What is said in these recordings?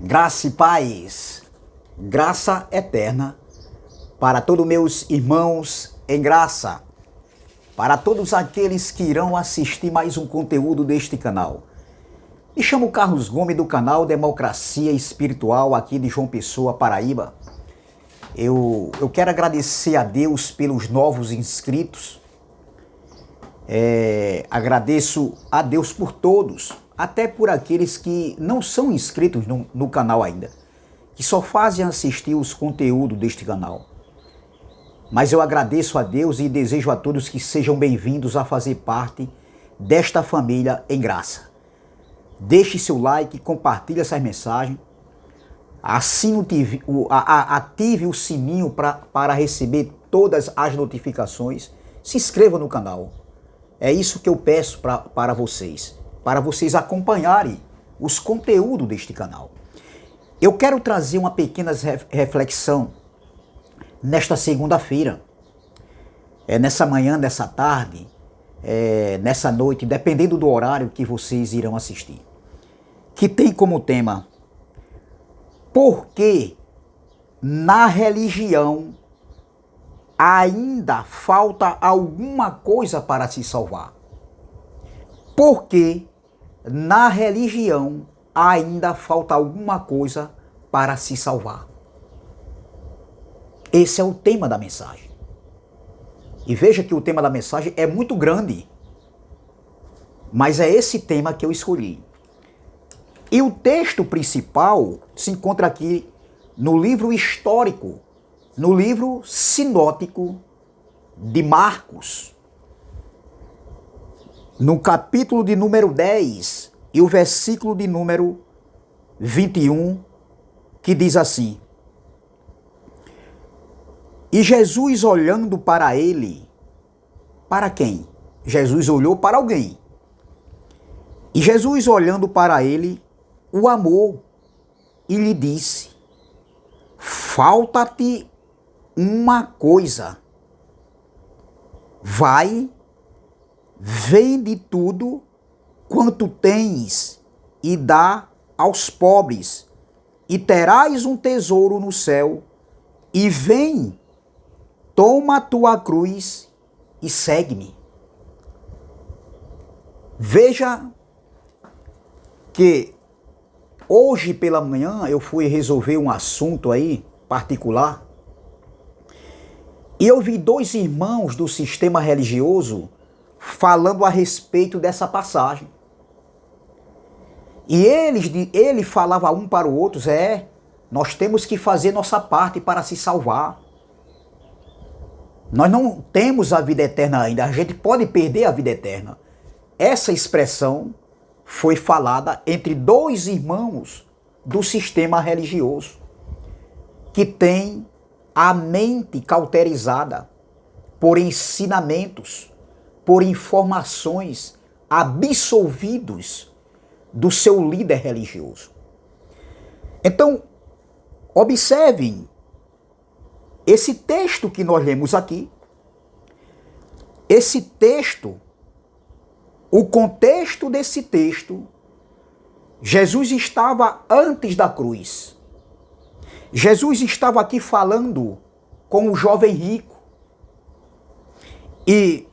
Graça e paz, graça eterna para todos meus irmãos em graça, para todos aqueles que irão assistir mais um conteúdo deste canal. Me chamo Carlos Gomes do canal Democracia Espiritual aqui de João Pessoa, Paraíba. Eu quero agradecer a Deus pelos novos inscritos. Agradeço a Deus por todos, até por aqueles que não são inscritos no canal ainda, que só fazem assistir os conteúdos deste canal. Mas eu agradeço a Deus e desejo a todos que sejam bem-vindos a fazer parte desta família em graça. Deixe seu like, compartilhe essas mensagens, ative o sininho para receber todas as notificações, se inscreva no canal. É isso que eu peço para vocês acompanharem os conteúdos deste canal. Eu quero trazer uma pequena reflexão nesta segunda-feira, nessa manhã, nessa tarde, nessa noite, dependendo do horário que vocês irão assistir, que tem como tema: por que na religião ainda falta alguma coisa para se salvar? Por que na religião ainda falta alguma coisa para se salvar? Esse é o tema da mensagem. E veja que o tema da mensagem é muito grande, mas é esse tema que eu escolhi. E o texto principal se encontra aqui no livro histórico, no livro sinótico de Marcos, no capítulo de número 10 e o versículo de número 21, que diz assim: E Jesus olhando para ele, para quem? Jesus olhou para alguém. E Jesus olhando para ele, o amou e lhe disse: falta-te uma coisa. Vai, vende tudo quanto tens e dá aos pobres, e terás um tesouro no céu, e vem, toma a tua cruz e segue-me. Veja que hoje pela manhã eu fui resolver um assunto aí particular e eu vi dois irmãos do sistema religioso falando a respeito dessa passagem. E ele falava um para o outro: nós temos que fazer nossa parte para se salvar. Nós não temos a vida eterna ainda, a gente pode perder a vida eterna. Essa expressão foi falada entre dois irmãos do sistema religioso, que tem a mente cauterizada por ensinamentos, por informações absolvidos do seu líder religioso. Então, observem esse texto que nós lemos aqui. Esse texto, o contexto desse texto, Jesus estava antes da cruz. Jesus estava aqui falando com o jovem rico. E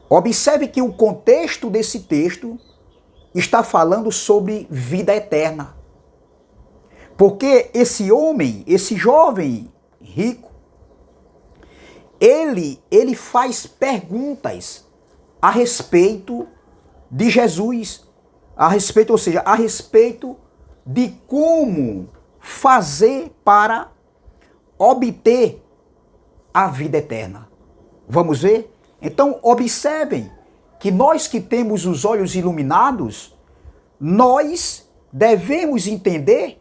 observe que o contexto desse texto está falando sobre vida eterna. Porque esse homem, esse jovem rico, ele faz perguntas a respeito de Jesus, a respeito de como fazer para obter a vida eterna. Vamos ver? Então, observem que nós que temos os olhos iluminados, nós devemos entender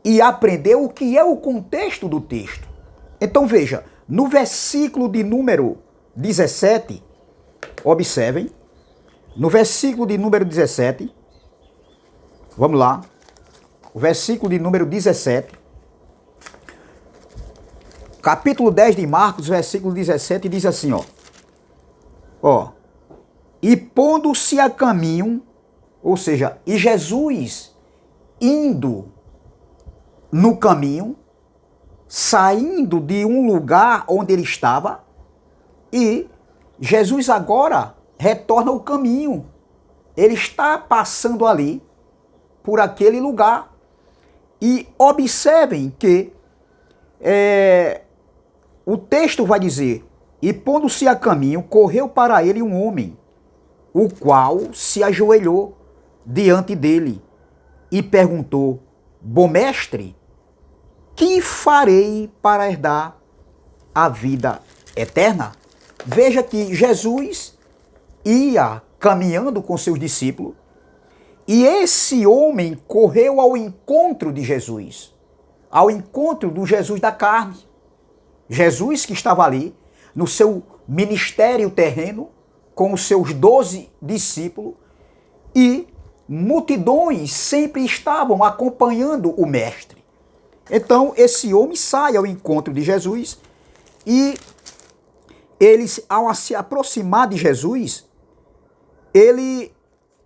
e aprender o que é o contexto do texto. Então veja, no versículo de número 17, observem, no versículo de número 17, vamos lá, o versículo de número 17, capítulo 10 de Marcos, versículo 17, diz assim, e pondo-se a caminho, ou seja, e Jesus indo no caminho, saindo de um lugar onde ele estava, e Jesus agora retorna ao caminho. Ele está passando ali, por aquele lugar. E observem que o texto vai dizer: e pondo-se a caminho, correu para ele um homem, o qual se ajoelhou diante dele e perguntou: bom mestre, que farei para herdar a vida eterna? Veja que Jesus ia caminhando com seus discípulos e esse homem correu ao encontro de Jesus, ao encontro do Jesus da carne. Jesus que estava ali no seu ministério terreno com os seus 12 discípulos, e multidões sempre estavam acompanhando o mestre. Então esse homem sai ao encontro de Jesus e eles, ao se aproximar de Jesus,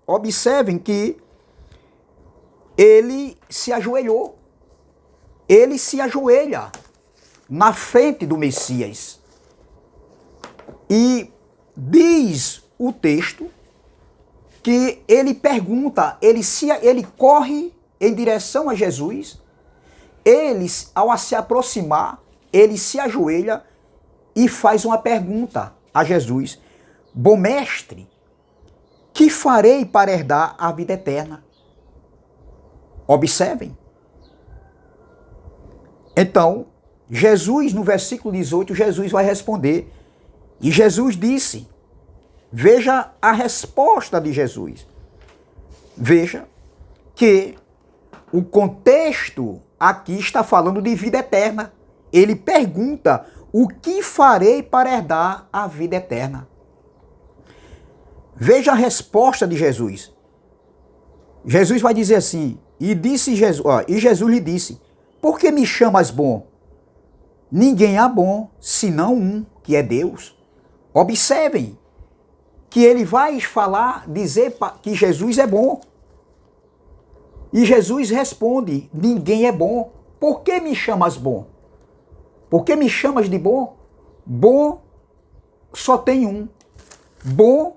observem que ele se ajoelhou. Ele se ajoelha na frente do Messias. E diz o texto que ele pergunta, ele corre em direção a Jesus. Ao se aproximar, ele se ajoelha e faz uma pergunta a Jesus: bom mestre, que farei para herdar a vida eterna? Observem. Então, Jesus, no versículo 18, Jesus vai responder. E Jesus disse, veja a resposta de Jesus. Veja que o contexto aqui está falando de vida eterna. Ele pergunta: o que farei para herdar a vida eterna? Veja a resposta de Jesus. Jesus vai dizer assim: e Jesus lhe disse: por que me chamas bom? Ninguém há bom, senão um, que é Deus. Observem que ele vai dizer que Jesus é bom. E Jesus responde: ninguém é bom. Por que me chamas bom? Por que me chamas de bom? Bom só tem um. Bom,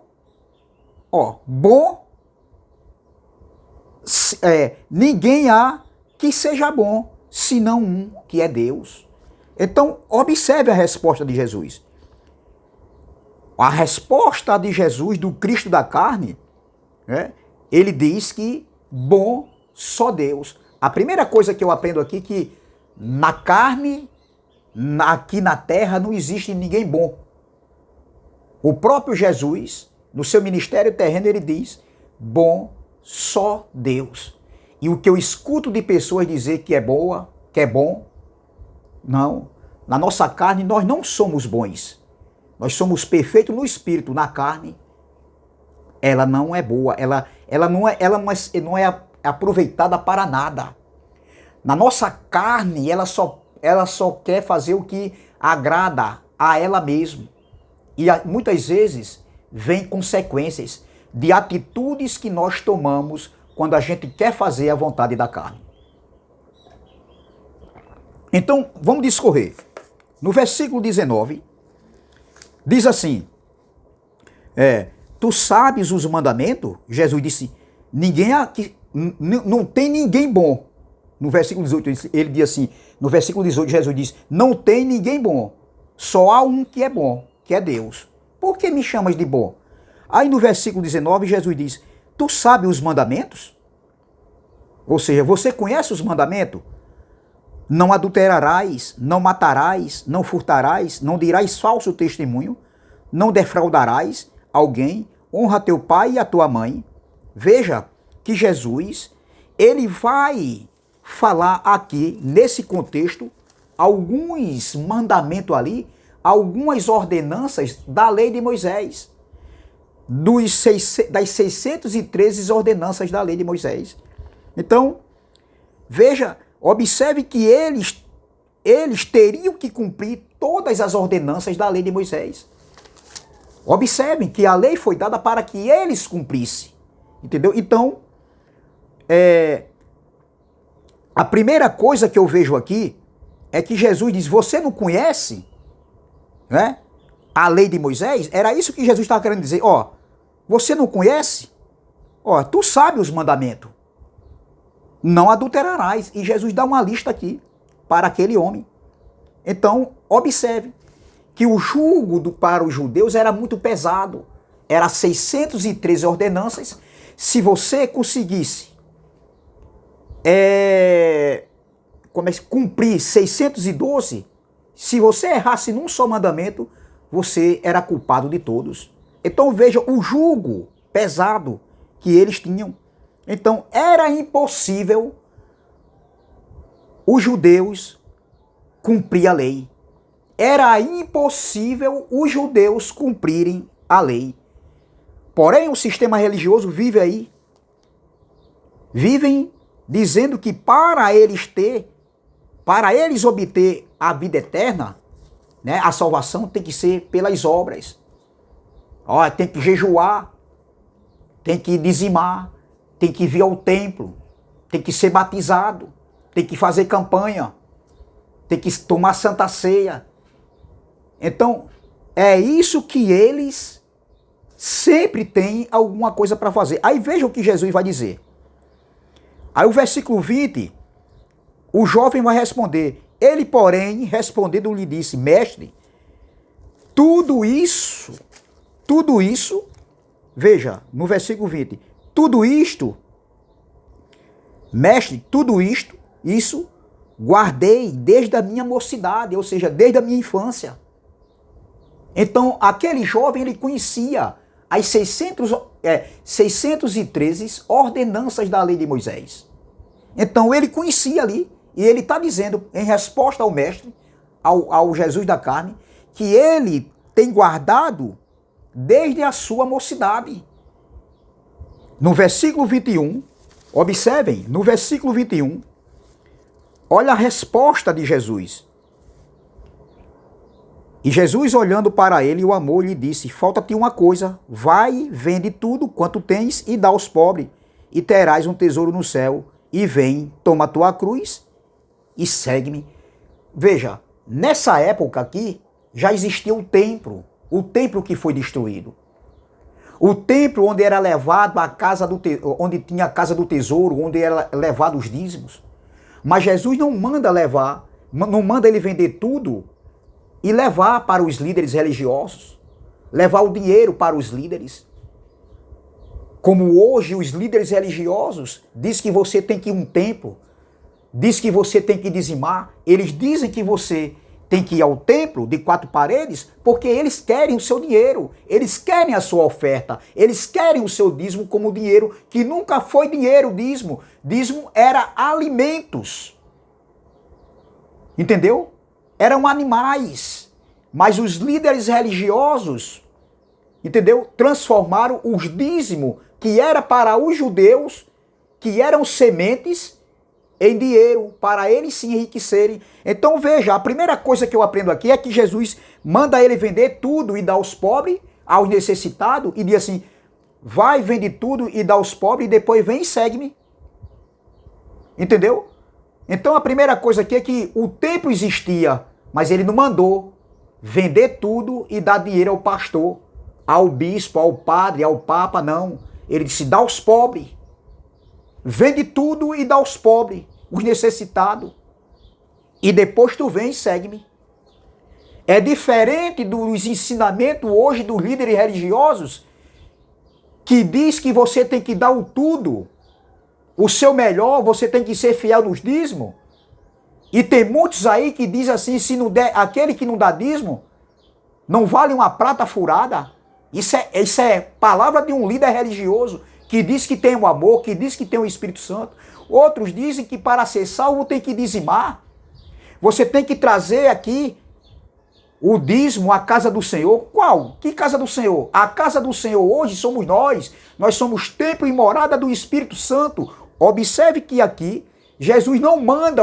ninguém há que seja bom, senão um, que é Deus. Então, observe a resposta de Jesus. A resposta de Jesus, do Cristo da carne, ele diz que bom só Deus. A primeira coisa que eu aprendo aqui é que na carne, aqui na terra, não existe ninguém bom. O próprio Jesus, no seu ministério terreno, ele diz: bom só Deus. E o que eu escuto de pessoas dizer que é boa, que é bom, não. Na nossa carne nós não somos bons. Nós somos perfeitos no espírito. Na carne, ela não é boa. Ela não é aproveitada para nada. Na nossa carne, ela só quer fazer o que agrada a ela mesma. E muitas vezes vem consequências de atitudes que nós tomamos quando a gente quer fazer a vontade da carne. Então, vamos discorrer. No versículo 19, diz assim: tu sabes os mandamentos? Jesus disse: não tem ninguém bom. No versículo 18, ele diz assim, no versículo 18, Jesus diz: não tem ninguém bom, só há um que é bom, que é Deus. Por que me chamas de bom? Aí no versículo 19, Jesus diz: tu sabes os mandamentos? Ou seja, você conhece os mandamentos? Não adulterarás, não matarás, não furtarás, não dirás falso testemunho, não defraudarás alguém, honra teu pai e a tua mãe. Veja que Jesus, ele vai falar aqui, nesse contexto, alguns mandamentos ali, algumas ordenanças da lei de Moisés, das 613 ordenanças da lei de Moisés. Então, veja, observe que eles teriam que cumprir todas as ordenanças da lei de Moisés. Observem que a lei foi dada para que eles cumprissem. Entendeu? Então, A primeira coisa que eu vejo aqui é que Jesus diz, você não conhece, né, a lei de Moisés? Era isso que Jesus estava querendo dizer. Ó, você não conhece? Ó, tu sabe os mandamentos. Não adulterarás. E Jesus dá uma lista aqui para aquele homem. Então, observe que o jugo para os judeus era muito pesado. Era 613 ordenanças. Se você conseguisse cumprir 612, se você errasse num só mandamento, você era culpado de todos. Então veja o jugo pesado que eles tinham. Então era impossível os judeus cumprir a lei. Era impossível os judeus cumprirem a lei. Porém, o sistema religioso vive aí. Vivem dizendo que para eles obter a vida eterna, né, a salvação tem que ser pelas obras. Ó, tem que jejuar, tem que dizimar, tem que vir ao templo, tem que ser batizado, tem que fazer campanha, tem que tomar santa ceia. Então, é isso que eles sempre têm alguma coisa para fazer. Aí veja o que Jesus vai dizer. Aí o versículo 20, o jovem vai responder. Ele, porém, respondendo, lhe disse, mestre, tudo isso, veja, no versículo 20, tudo isto, mestre, isso, guardei desde a minha mocidade, ou seja, desde a minha infância. Então, aquele jovem, ele conhecia as 613 ordenanças da lei de Moisés. Então, ele conhecia ali, e ele está dizendo, em resposta ao mestre, ao Jesus da carne, que ele tem guardado desde a sua mocidade. No versículo 21, observem, no versículo 21, olha a resposta de Jesus. E Jesus, olhando para ele, o amou e lhe disse, falta-te uma coisa, vai, vende tudo quanto tens e dá aos pobres, e terás um tesouro no céu, e vem, toma a tua cruz e segue-me. Veja, nessa época aqui, já existia o templo que foi destruído. O templo onde era levado a casa onde tinha a casa do tesouro, onde era levado os dízimos. Mas Jesus não manda ele vender tudo e levar para os líderes religiosos, levar o dinheiro para os líderes. Como hoje os líderes religiosos dizem que você tem que ir a um templo, diz que você tem que dizimar, eles dizem que você tem que ir ao templo de 4 paredes porque eles querem o seu dinheiro, eles querem a sua oferta, eles querem o seu dízimo como dinheiro, que nunca foi dinheiro, dízimo. Dízimo era alimentos. Entendeu? Eram animais. Mas os líderes religiosos, entendeu? Transformaram os dízimos, que era para os judeus, que eram sementes, em dinheiro, para eles se enriquecerem. Então veja, a primeira coisa que eu aprendo aqui é que Jesus manda ele vender tudo e dar aos pobres, aos necessitados, e diz assim, vai, vende tudo e dá aos pobres, e depois vem e segue-me. Entendeu? Então a primeira coisa aqui é que o templo existia, mas ele não mandou vender tudo e dar dinheiro ao pastor, ao bispo, ao padre, ao papa, não. Ele disse, dá aos pobres. Vende tudo e dá aos pobres, os necessitados. E depois tu vem e segue-me. É diferente dos ensinamentos hoje dos líderes religiosos que diz que você tem que dar o tudo, o seu melhor, você tem que ser fiel nos dízimos. E tem muitos aí que diz assim, se não der, aquele que não dá dízimo, não vale uma prata furada. Isso é palavra de um líder religioso que diz que tem o amor, que diz que tem o Espírito Santo. Outros dizem que para ser salvo tem que dizimar. Você tem que trazer aqui o dízimo à casa do Senhor. Qual? Que casa do Senhor? A casa do Senhor hoje somos nós. Nós somos templo e morada do Espírito Santo. Observe que aqui Jesus não manda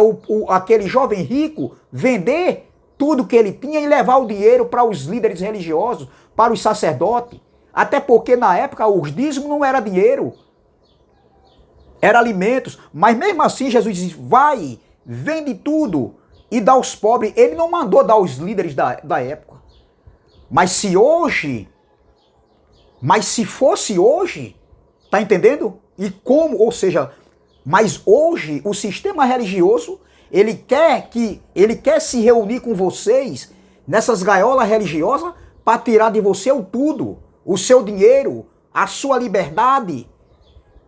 aquele jovem rico vender tudo que ele tinha e levar o dinheiro para os líderes religiosos, para os sacerdotes. Até porque na época os dízimos não era dinheiro. Era alimentos, mas mesmo assim Jesus disse, vai, vende tudo e dá aos pobres. Ele não mandou dar aos líderes da época. Mas se fosse hoje, tá entendendo? E como, ou seja, mas hoje o sistema religioso, ele quer se reunir com vocês nessas gaiolas religiosas para tirar de você o tudo, o seu dinheiro, a sua liberdade,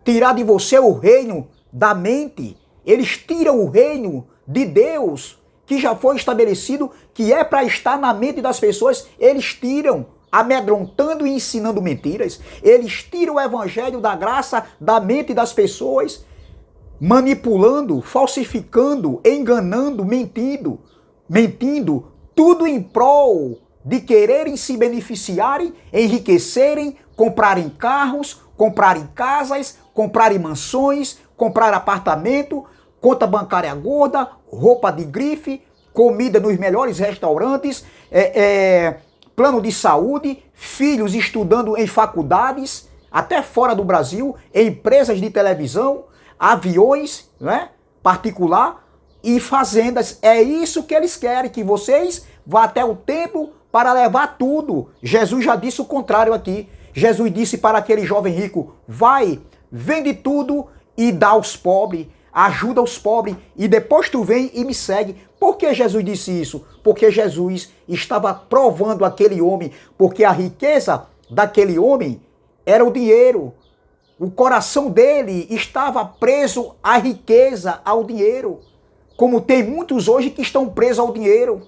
tirar de você o reino da mente. Eles tiram o reino de Deus, que já foi estabelecido, que é para estar na mente das pessoas. Eles tiram, amedrontando e ensinando mentiras. Eles tiram o evangelho da graça da mente das pessoas, manipulando, falsificando, enganando, mentindo, tudo em prol de quererem se beneficiarem, enriquecerem, comprarem carros, comprarem casas, comprarem mansões, comprar apartamento, conta bancária gorda, roupa de grife, comida nos melhores restaurantes, plano de saúde, filhos estudando em faculdades, até fora do Brasil, empresas de televisão, aviões, né, particular e fazendas. É isso que eles querem, que vocês vá até o templo para levar tudo. Jesus já disse o contrário aqui. Jesus disse para aquele jovem rico, vai, vende tudo e dá aos pobres, ajuda os pobres e depois tu vem e me segue. Por que Jesus disse isso? Porque Jesus estava provando aquele homem, porque a riqueza daquele homem era o dinheiro. O coração dele estava preso à riqueza, ao dinheiro. Como tem muitos hoje que estão presos ao dinheiro.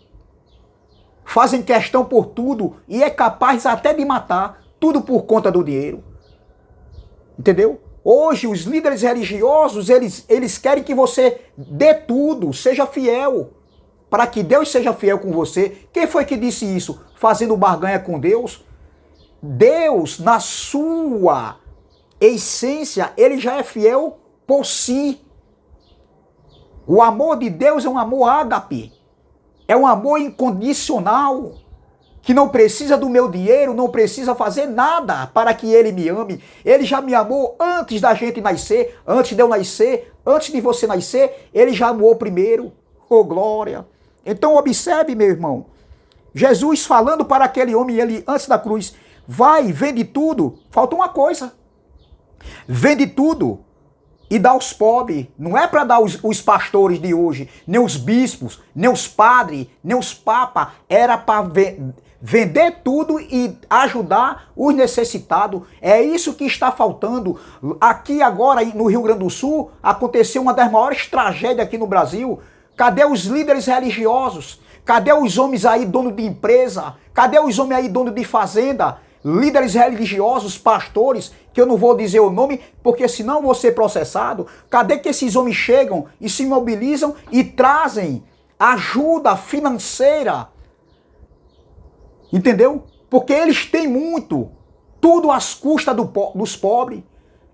Fazem questão por tudo e é capaz até de matar, tudo por conta do dinheiro. Entendeu? Hoje os líderes religiosos, eles querem que você dê tudo, seja fiel, para que Deus seja fiel com você. Quem foi que disse isso? Fazendo barganha com Deus? Deus, na sua essência, ele já é fiel por si. O amor de Deus é um amor ágape, é um amor incondicional, que não precisa do meu dinheiro, não precisa fazer nada para que ele me ame. Ele já me amou antes da gente nascer, antes de eu nascer, antes de você nascer, ele já amou primeiro. Oh, glória! Então observe, meu irmão, Jesus falando para aquele homem, ele antes da cruz, vai, vende tudo. Falta uma coisa. Vende tudo e dá aos pobres. Não é para dar os pastores de hoje, nem os bispos, nem os padres, nem os papas. Era para vender tudo e ajudar os necessitados. É isso que está faltando. Aqui agora, no Rio Grande do Sul, aconteceu uma das maiores tragédias aqui no Brasil. Cadê os líderes religiosos? Cadê os homens aí, dono de empresa? Cadê os homens aí, dono de fazenda? Líderes religiosos, pastores, que eu não vou dizer o nome, porque senão vou ser processado. Cadê que esses homens chegam e se mobilizam e trazem ajuda financeira? Entendeu? Porque eles têm muito, tudo às custas dos pobres.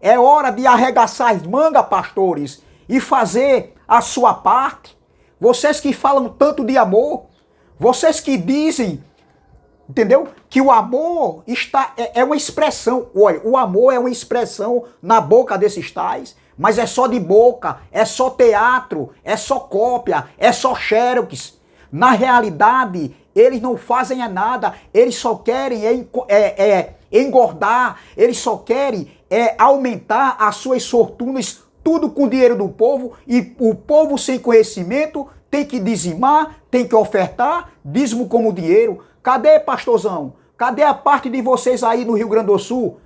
É hora de arregaçar as mangas, pastores, e fazer a sua parte. Vocês que falam tanto de amor, vocês que dizem, entendeu? Que o amor é uma expressão. Olha, o amor é uma expressão na boca desses tais, mas é só de boca, é só teatro, é só cópia, é só xerox. Na realidade, eles não fazem nada, eles só querem engordar, eles só querem aumentar as suas fortunas, tudo com o dinheiro do povo, e o povo sem conhecimento tem que dizimar, tem que ofertar, dízimo como dinheiro. Cadê, pastorzão? Cadê a parte de vocês aí no Rio Grande do Sul?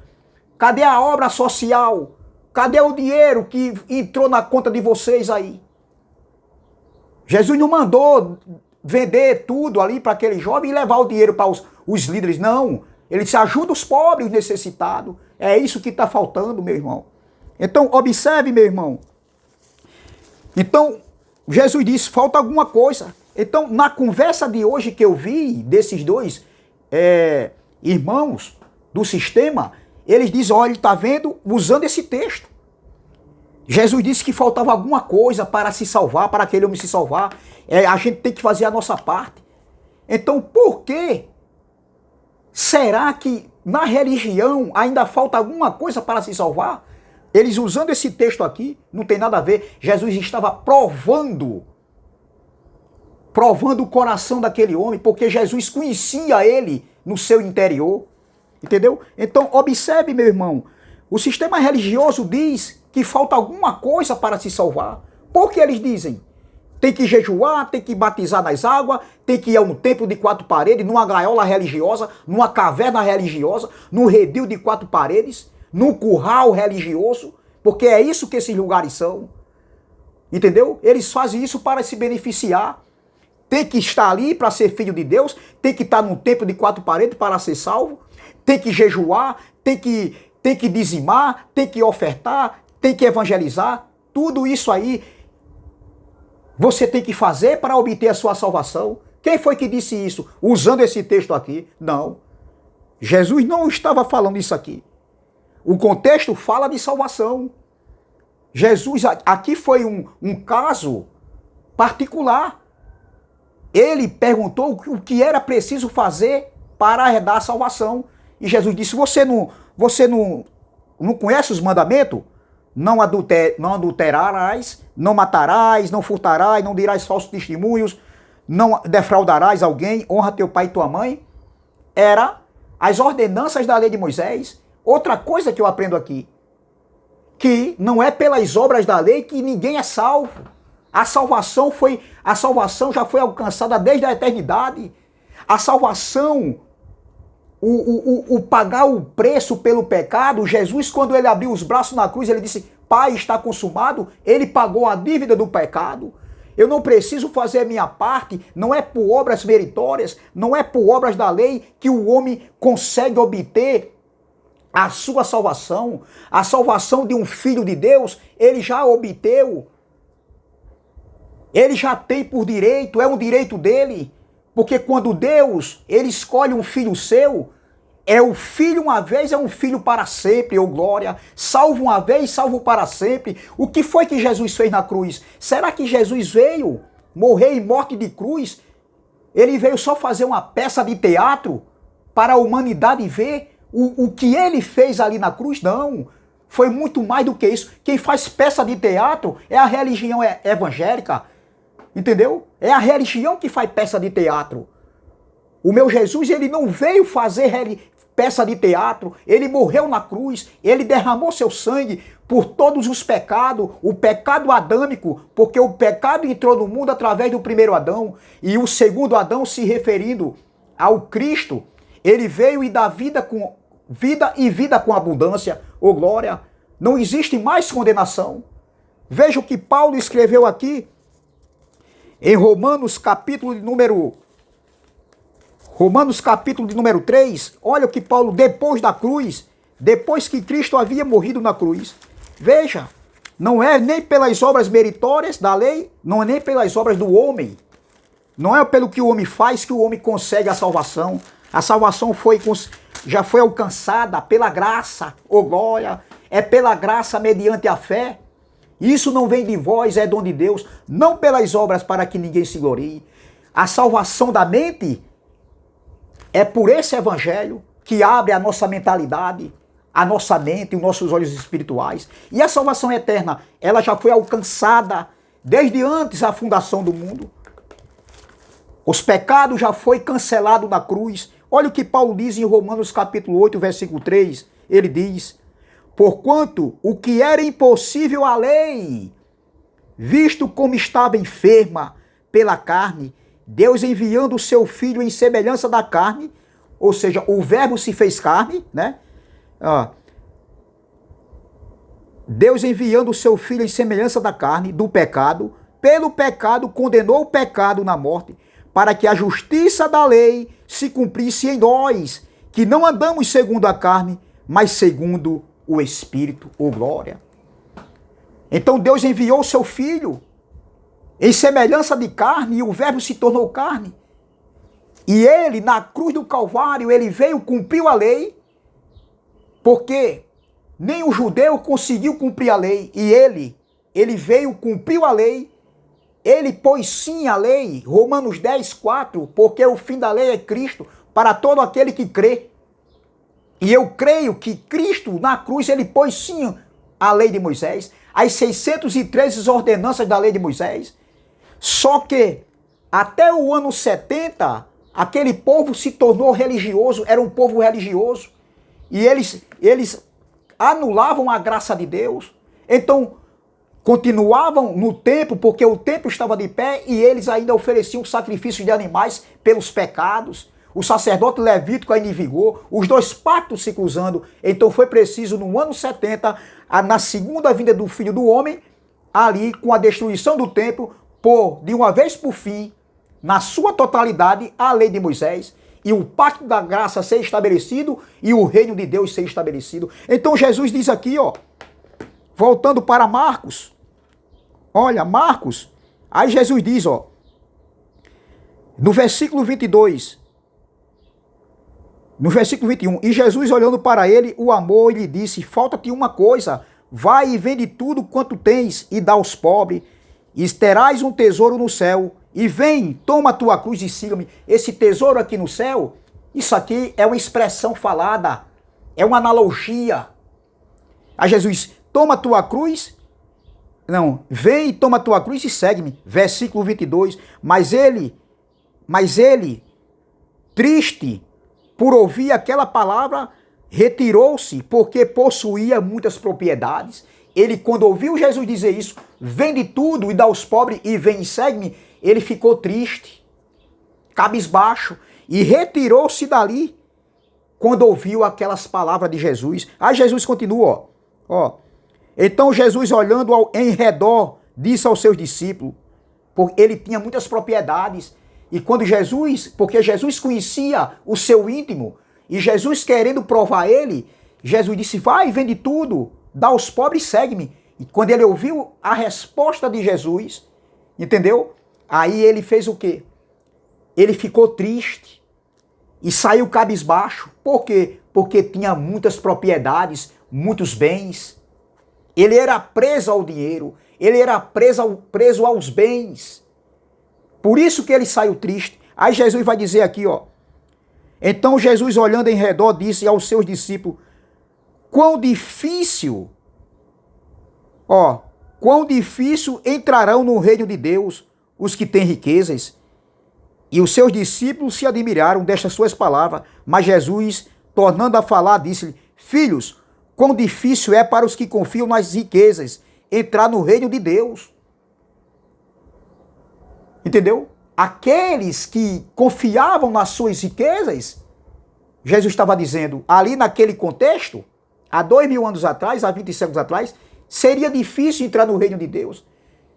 Cadê a obra social? Cadê o dinheiro que entrou na conta de vocês aí? Jesus não mandou vender tudo ali para aquele jovem e levar o dinheiro para os líderes, não. Ele se ajuda os pobres, os necessitados. É isso que está faltando, meu irmão. Então, observe, meu irmão. Então, Jesus disse, falta alguma coisa. Então, na conversa de hoje que eu vi desses dois irmãos do sistema, eles dizem, olha, ele está vendo, usando esse texto. Jesus disse que faltava alguma coisa para se salvar, para aquele homem se salvar. A gente tem que fazer a nossa parte. Então, por que será que na religião ainda falta alguma coisa para se salvar? Eles usando esse texto aqui, não tem nada a ver. Jesus estava provando o coração daquele homem, porque Jesus conhecia ele no seu interior. Entendeu? Então, observe, meu irmão, o sistema religioso diz que falta alguma coisa para se salvar. Por que eles dizem? Tem que jejuar, tem que batizar nas águas, tem que ir a um templo de 4 paredes, numa gaiola religiosa, numa caverna religiosa, num redil de 4 paredes, num curral religioso, porque é isso que esses lugares são. Entendeu? Eles fazem isso para se beneficiar. Tem que estar ali para ser filho de Deus, tem que estar num templo de 4 paredes para ser salvo, tem que jejuar, tem que dizimar, tem que ofertar, tem que evangelizar. Tudo isso aí você tem que fazer para obter a sua salvação. Quem foi que disse isso? Usando esse texto aqui? Não. Jesus não estava falando isso aqui. O contexto fala de salvação. Jesus, aqui foi um caso particular. Ele perguntou o que era preciso fazer para herdar a salvação. E Jesus disse, você não conhece os mandamentos? Não adulterarás, não matarás, não furtarás, não dirás falsos testemunhos, não defraudarás alguém, honra teu pai e tua mãe. Era as ordenanças da lei de Moisés. Outra coisa que eu aprendo aqui, que não é pelas obras da lei que ninguém é salvo. A salvação já foi alcançada desde a eternidade. A salvação, o pagar o preço pelo pecado, Jesus, quando ele abriu os braços na cruz, ele disse, Pai, está consumado. Ele pagou a dívida do pecado. Eu não preciso fazer a minha parte, não é por obras meritórias, não é por obras da lei que o homem consegue obter a sua salvação. A salvação de um filho de Deus, ele já obteu. Ele já tem por direito, é um direito dele. Porque quando Deus, ele escolhe um filho seu, é o filho uma vez, é um filho para sempre, ô glória. Salvo uma vez, salvo para sempre. O que foi que Jesus fez na cruz? Será que Jesus veio morrer em morte de cruz? Ele veio só fazer uma peça de teatro para a humanidade ver o que ele fez ali na cruz? Não. Foi muito mais do que isso. Quem faz peça de teatro é a religião evangélica. Entendeu? É a religião que faz peça de teatro. O meu Jesus, ele não veio fazer peça de teatro. Ele morreu na cruz. Ele derramou seu sangue por todos os pecados. O pecado adâmico, porque o pecado entrou no mundo através do primeiro Adão. E o segundo Adão, se referindo ao Cristo, ele veio e dá vida e vida com abundância. Ô glória! Não existe mais condenação. Veja o que Paulo escreveu aqui. Em Romanos capítulo de número 3, olha o que Paulo, depois da cruz, depois que Cristo havia morrido na cruz, veja, não é nem pelas obras meritórias da lei, não é nem pelas obras do homem, não é pelo que o homem faz que o homem consegue a salvação já foi alcançada pela graça, ô glória, é pela graça mediante a fé. Isso não vem de vós, é dom de Deus, não pelas obras para que ninguém se glorie. A salvação da mente é por esse evangelho que abre a nossa mentalidade, a nossa mente, os nossos olhos espirituais. E a salvação eterna, ela já foi alcançada desde antes da fundação do mundo. Os pecados já foi cancelado na cruz. Olha o que Paulo diz em Romanos capítulo 8, versículo 3. Ele diz: porquanto o que era impossível à lei, visto como estava enferma pela carne, Deus enviando o seu Filho em semelhança da carne, ou seja, o verbo se fez carne, né? Deus enviando o seu Filho em semelhança da carne, do pecado, pelo pecado condenou o pecado na morte, para que a justiça da lei se cumprisse em nós, que não andamos segundo a carne, mas segundo o Espírito, ô glória. Então Deus enviou o seu Filho em semelhança de carne, e o verbo se tornou carne. E ele, na cruz do Calvário, ele veio, cumpriu a lei, porque nem o judeu conseguiu cumprir a lei, e ele veio, cumpriu a lei, ele pôs sim a lei, Romanos 10, 4, porque o fim da lei é Cristo, para todo aquele que crê. E eu creio que Cristo, na cruz, ele pôs sim a lei de Moisés, as 613 ordenanças da lei de Moisés. Só que até o ano 70, aquele povo se tornou religioso, era um povo religioso. E eles anulavam a graça de Deus. Então, continuavam no templo, porque o templo estava de pé, e eles ainda ofereciam sacrifícios de animais pelos pecados. O sacerdote levítico ainda em vigor, os dois pactos se cruzando. Então foi preciso, no ano 70, na segunda vinda do Filho do Homem, ali com a destruição do templo, pôr de uma vez por fim, na sua totalidade, a lei de Moisés, e o pacto da graça ser estabelecido, e o reino de Deus ser estabelecido. Então Jesus diz aqui, ó, voltando para Marcos, olha, Marcos, aí Jesus diz, ó, no versículo 22, no versículo 21, e Jesus olhando para ele, o amou e lhe disse, falta-te uma coisa, vai e vende tudo quanto tens e dá aos pobres, e terás um tesouro no céu, e vem, toma a tua cruz e siga-me. Esse tesouro aqui no céu, isso aqui é uma expressão falada, é uma analogia. Aí Jesus, toma a tua cruz, não, vem, toma a tua cruz e segue-me. Versículo 22, mas ele, triste por ouvir aquela palavra, retirou-se, porque possuía muitas propriedades. Ele, quando ouviu Jesus dizer isso, vende tudo e dá aos pobres e vem e segue-me, ele ficou triste, cabisbaixo, e retirou-se dali quando ouviu aquelas palavras de Jesus. Aí Jesus continua, ó. Então Jesus, olhando em redor, disse aos seus discípulos, porque ele tinha muitas propriedades, e quando Jesus, porque Jesus conhecia o seu íntimo, e Jesus querendo provar ele, Jesus disse, vai, vende tudo, dá aos pobres e segue-me. E quando ele ouviu a resposta de Jesus, entendeu? Aí ele fez o quê? Ele ficou triste e saiu cabisbaixo. Por quê? Porque tinha muitas propriedades, muitos bens. Ele era preso ao dinheiro, ele era preso aos bens. Por isso que ele saiu triste. Aí Jesus vai dizer aqui, ó. Então Jesus, olhando em redor, disse aos seus discípulos, quão difícil entrarão no reino de Deus os que têm riquezas. E os seus discípulos se admiraram destas suas palavras, mas Jesus, tornando a falar, disse-lhe, filhos, quão difícil é para os que confiam nas riquezas entrar no reino de Deus. Entendeu? Aqueles que confiavam nas suas riquezas, Jesus estava dizendo, ali naquele contexto, há 2000 anos atrás, há 20 séculos atrás, seria difícil entrar no reino de Deus.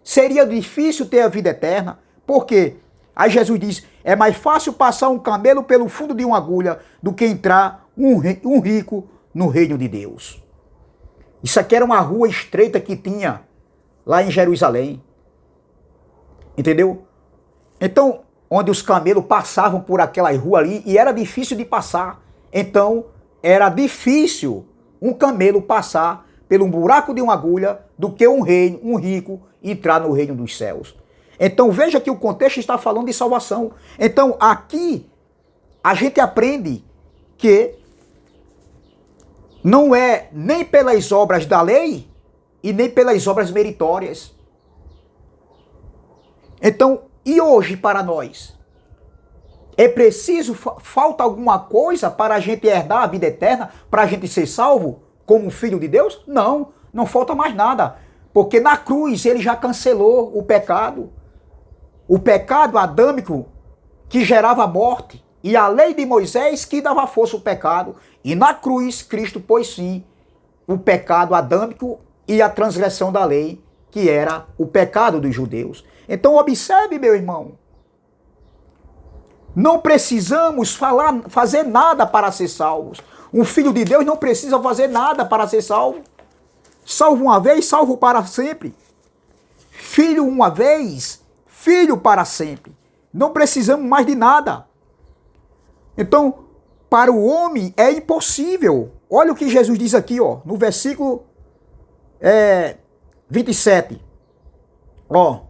Seria difícil ter a vida eterna. Por quê? Aí Jesus diz, é mais fácil passar um camelo pelo fundo de uma agulha do que entrar um rico no reino de Deus. Isso aqui era uma rua estreita que tinha lá em Jerusalém. Entendeu? Então, onde os camelos passavam por aquela rua ali e era difícil de passar. Então, era difícil um camelo passar pelo buraco de uma agulha do que um rico entrar no reino dos céus. Então veja que o contexto está falando de salvação. Então aqui a gente aprende que não é nem pelas obras da lei e nem pelas obras meritórias. Então, e hoje para nós? É preciso, falta alguma coisa para a gente herdar a vida eterna, para a gente ser salvo como filho de Deus? Não, não falta mais nada. Porque na cruz ele já cancelou o pecado. O pecado adâmico que gerava morte. E a lei de Moisés que dava força ao pecado. E na cruz Cristo pôs sim o pecado adâmico e a transgressão da lei, que era o pecado dos judeus. Então observe, meu irmão. Não precisamos fazer nada para ser salvos. Um filho de Deus não precisa fazer nada para ser salvo. Salvo uma vez, salvo para sempre. Filho uma vez, filho para sempre. Não precisamos mais de nada. Então, para o homem é impossível. Olha o que Jesus diz aqui, ó, no versículo 27. Ó.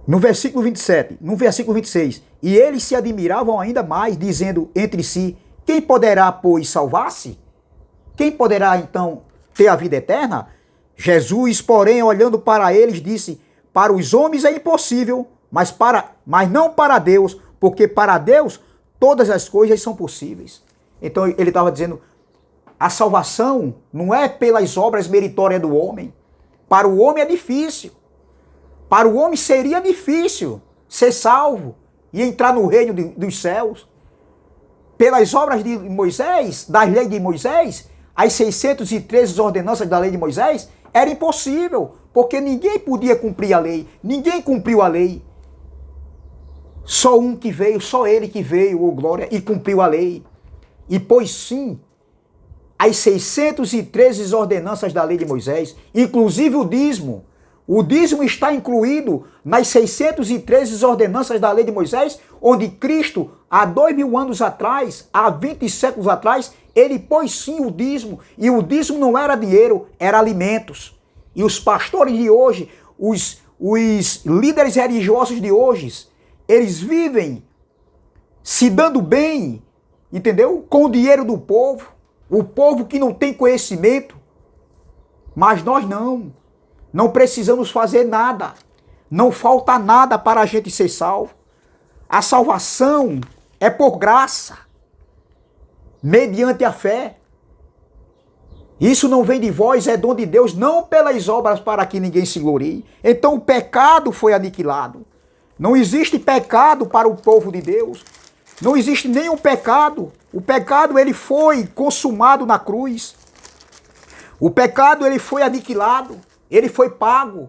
No versículo 27, no versículo 26. E eles se admiravam ainda mais, dizendo entre si, quem poderá, pois, salvar-se? quem poderá então ter a vida eterna? Jesus, porém, olhando para eles, disse: para os homens é impossível, mas não para Deus, porque para Deus todas as coisas são possíveis. Então ele estava dizendo, a salvação não é pelas obras meritórias do homem. Para o homem é difícil. Para o homem seria difícil ser salvo e entrar no reino dos céus. Pelas obras de Moisés, da lei de Moisés, as 613 ordenanças da lei de Moisés, era impossível, porque ninguém podia cumprir a lei, ninguém cumpriu a lei. Só um que veio, só ele que veio, ô glória, e cumpriu a lei. E pôs sim as 613 ordenanças da lei de Moisés, inclusive o dízimo. O dízimo está incluído nas 613 ordenanças da lei de Moisés, onde Cristo, há 2000 anos atrás, há 20 séculos atrás, ele pôs sim o dízimo. E o dízimo não era dinheiro, era alimentos. E os pastores de hoje, os líderes religiosos de hoje, eles vivem se dando bem, entendeu? Com o dinheiro do povo. O povo que não tem conhecimento. Mas nós não. Não precisamos fazer nada. Não falta nada para a gente ser salvo. A salvação é por graça, mediante a fé. Isso não vem de vós, é dom de Deus, não pelas obras para que ninguém se glorie. Então o pecado foi aniquilado. Não existe pecado para o povo de Deus. Não existe nenhum pecado. O pecado ele foi consumado na cruz. O pecado ele foi aniquilado. Ele foi pago.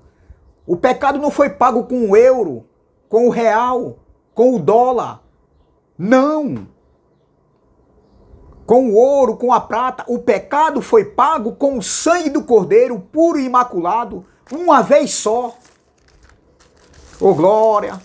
O pecado não foi pago com o euro, com o real, com o dólar. Não. Com o ouro, com a prata. O pecado foi pago com o sangue do Cordeiro, puro e imaculado, uma vez só. Ô glória!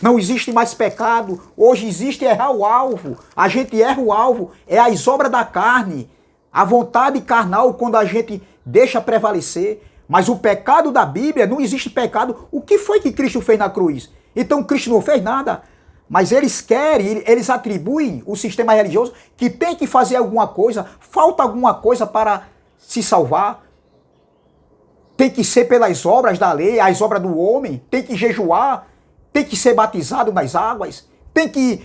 Não existe mais pecado. Hoje existe errar o alvo. A gente erra o alvo. É as obras da carne. A vontade carnal quando a gente deixa prevalecer. Mas o pecado da Bíblia, não existe pecado. O que foi que Cristo fez na cruz? Então Cristo não fez nada. Mas eles querem, eles atribuem o sistema religioso que tem que fazer alguma coisa, falta alguma coisa para se salvar. Tem que ser pelas obras da lei, as obras do homem, tem que jejuar, tem que ser batizado nas águas, tem que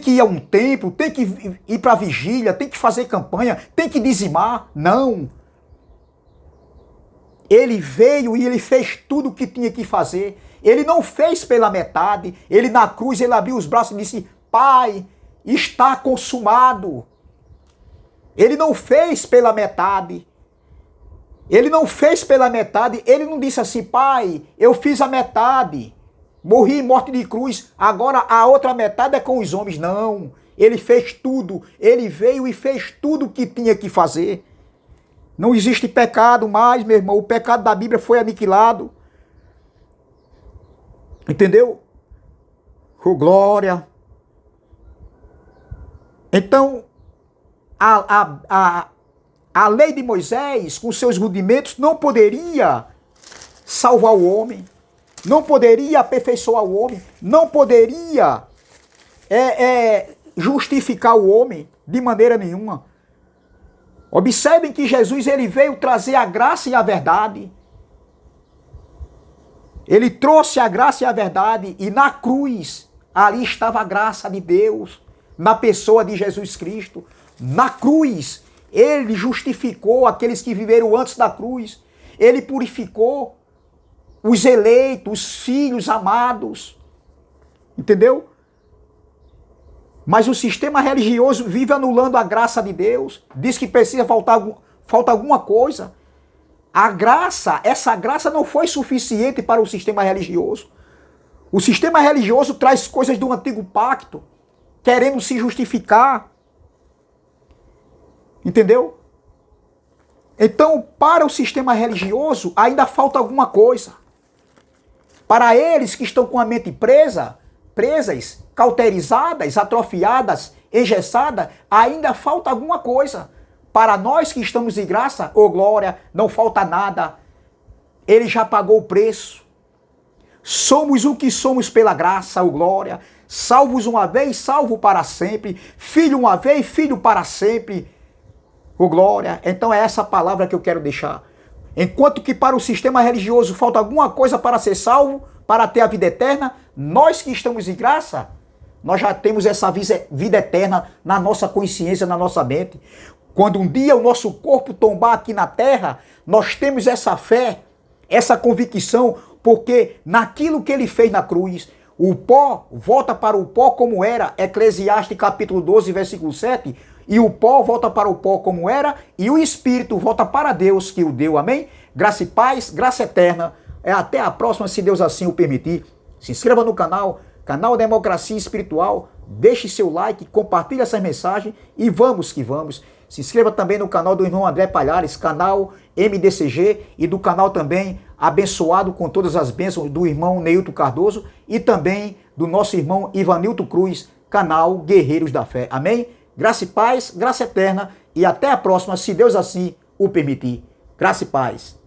ir a um templo, tem que ir para a vigília, tem que fazer campanha, tem que dizimar. Não. Ele veio e ele fez tudo o que tinha que fazer. Ele não fez pela metade. Ele na cruz, ele abriu os braços e disse, Pai, está consumado. Ele não fez pela metade. Ele não fez pela metade. Ele não disse assim, Pai, eu fiz a metade. Morri em morte de cruz. Agora a outra metade é com os homens. Não. Ele fez tudo. Ele veio e fez tudo o que tinha que fazer. Não existe pecado mais, meu irmão. O pecado da Bíblia foi aniquilado. Entendeu? Oh, glória. Então, a lei de Moisés, com seus rudimentos, não poderia salvar o homem. Não poderia aperfeiçoar o homem. Não poderia justificar o homem de maneira nenhuma. Observem que Jesus ele veio trazer a graça e a verdade. Ele trouxe a graça e a verdade e na cruz ali estava a graça de Deus, na pessoa de Jesus Cristo. Na cruz ele justificou aqueles que viveram antes da cruz. Ele purificou os eleitos, os filhos amados. Entendeu? Mas o sistema religioso vive anulando a graça de Deus. Diz que precisa falta alguma coisa. A graça, essa graça não foi suficiente para o sistema religioso. O sistema religioso traz coisas do antigo pacto, querendo se justificar. Entendeu? Então, para o sistema religioso, ainda falta alguma coisa. Para eles que estão com a mente presas, cauterizadas, atrofiadas, engessadas, ainda falta alguma coisa. Para nós que estamos em graça, ô glória, não falta nada. Ele já pagou o preço. Somos o que somos pela graça, ô glória. Salvos uma vez, salvo para sempre. Filho uma vez, filho para sempre. Oh, glória. Então é essa palavra que eu quero deixar. Enquanto que para o sistema religioso falta alguma coisa para ser salvo, para ter a vida eterna, nós que estamos em graça, nós já temos essa vida eterna na nossa consciência, na nossa mente. Quando um dia o nosso corpo tombar aqui na terra, nós temos essa fé, essa convicção, porque naquilo que ele fez na cruz, o pó volta para o pó como era, Eclesiastes capítulo 12, versículo 7, e o pó volta para o pó como era, e o Espírito volta para Deus que o deu, amém? Graça e paz, graça eterna. Até a próxima, se Deus assim o permitir. Se inscreva no canal Democracia Espiritual, deixe seu like, compartilhe essa mensagem e vamos que vamos. Se inscreva também no canal do irmão André Palhares, canal MDCG, e do canal também Abençoado com Todas as Bênçãos, do irmão Neilton Cardoso, e também do nosso irmão Ivanilton Cruz, canal Guerreiros da Fé. Amém? Graça e paz, graça eterna, e até a próxima, se Deus assim o permitir. Graça e paz.